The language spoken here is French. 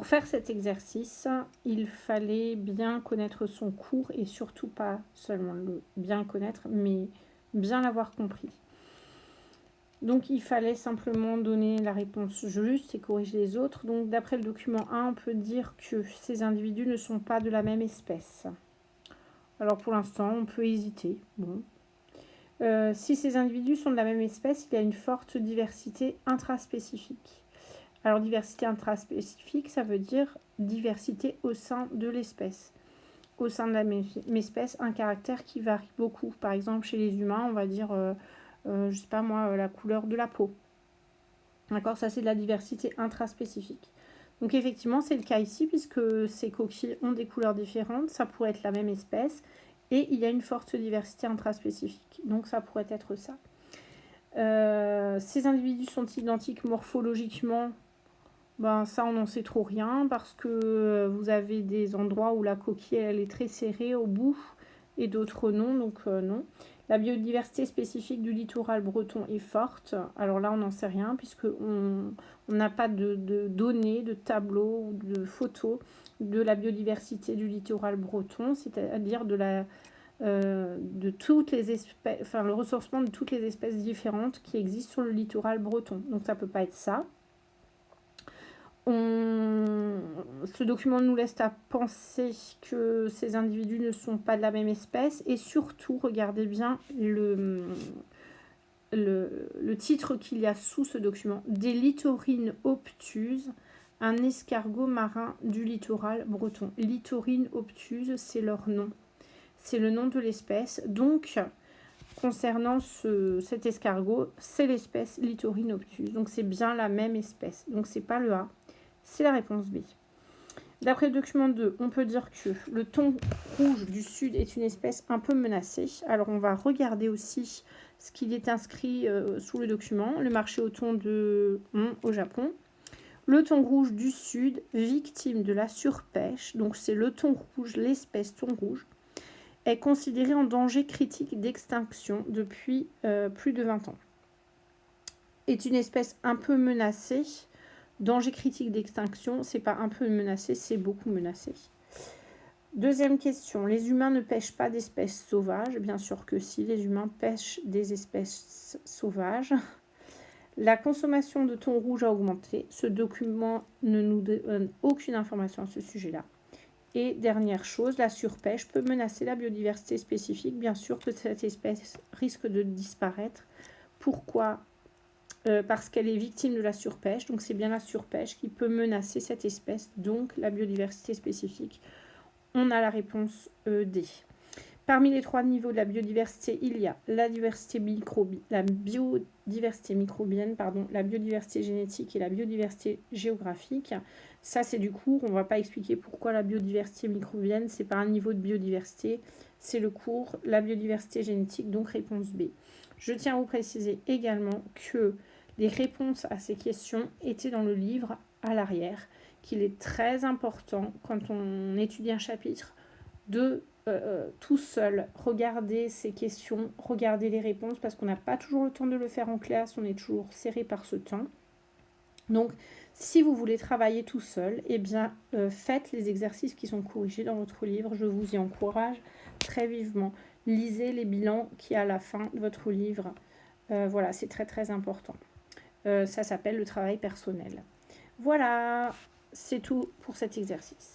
Pour faire cet exercice, il fallait bien connaître son cours et surtout pas seulement le bien connaître, mais bien l'avoir compris. Donc, il fallait simplement donner la réponse juste et corriger les autres. Donc, d'après le document 1, on peut dire que ces individus ne sont pas de la même espèce. Alors, pour l'instant, on peut hésiter. Bon. Si ces individus sont de la même espèce, il y a une forte diversité intraspécifique. Alors, diversité intraspécifique, ça veut dire diversité au sein de l'espèce. Au sein de la même espèce, un caractère qui varie beaucoup. Par exemple, chez les humains, on va dire, je sais pas moi, la couleur de la peau. D'accord, ça c'est de la diversité intraspécifique. Donc effectivement, c'est le cas ici, puisque ces coquilles ont des couleurs différentes. Ça pourrait être la même espèce. Et il y a une forte diversité intraspécifique. Donc ça pourrait être ça. Ces individus sont identiques morphologiquement. Ben, ça, on n'en sait trop rien parce que vous avez des endroits où la coquille elle est très serrée au bout et d'autres non, donc non. La biodiversité spécifique du littoral breton est forte. Alors là, on n'en sait rien puisqu'on n'a pas de données, de tableaux ou de photos de la biodiversité du littoral breton, c'est-à-dire de toutes les espèces, enfin le ressourcement de toutes les espèces différentes qui existent sur le littoral breton. Donc ça ne peut pas être ça. Ce document nous laisse à penser que ces individus ne sont pas de la même espèce et surtout, regardez bien le titre qu'il y a sous ce document, des littorines obtuses, un escargot marin du littoral breton. Littorines obtuses, c'est leur nom. C'est le nom de l'espèce. Donc, concernant cet escargot, c'est l'espèce littorine obtuse. Donc, c'est bien la même espèce. Donc, c'est pas le A. C'est la réponse B. D'après le document 2, on peut dire que le thon rouge du sud est une espèce un peu menacée. Alors, on va regarder aussi ce qu'il est inscrit sous le document. Le marché au thon au Japon. Le thon rouge du sud, victime de la surpêche, donc c'est le thon rouge, l'espèce thon rouge, est considéré en danger critique d'extinction depuis plus de 20 ans. Est une espèce un peu menacée. Danger critique d'extinction, c'est pas un peu menacé, c'est beaucoup menacé. Deuxième question, les humains ne pêchent pas d'espèces sauvages? Bien sûr que si, les humains pêchent des espèces sauvages. La consommation de thon rouge a augmenté. Ce document ne nous donne aucune information à ce sujet-là. Et dernière chose, la surpêche peut menacer la biodiversité spécifique. Bien sûr que cette espèce risque de disparaître. Pourquoi ? Parce qu'elle est victime de la surpêche. Donc c'est bien la surpêche qui peut menacer cette espèce, donc la biodiversité spécifique. On a la réponse D. Parmi les 3 niveaux de la biodiversité, il y a la biodiversité microbienne, la biodiversité génétique et la biodiversité géographique. Ça, c'est du cours. On ne va pas expliquer pourquoi la biodiversité microbienne, c'est pas un niveau de biodiversité. C'est le cours, la biodiversité génétique, donc réponse B. Je tiens à vous préciser également que les réponses à ces questions étaient dans le livre à l'arrière, qu'il est très important quand on étudie un chapitre de tout seul regarder ces questions, regarder les réponses parce qu'on n'a pas toujours le temps de le faire en classe, on est toujours serré par ce temps. Donc, si vous voulez travailler tout seul, eh bien, faites les exercices qui sont corrigés dans votre livre. Je vous y encourage très vivement. Lisez les bilans qui à la fin de votre livre. Voilà, c'est très très important. Ça s'appelle le travail personnel. Voilà, c'est tout pour cet exercice.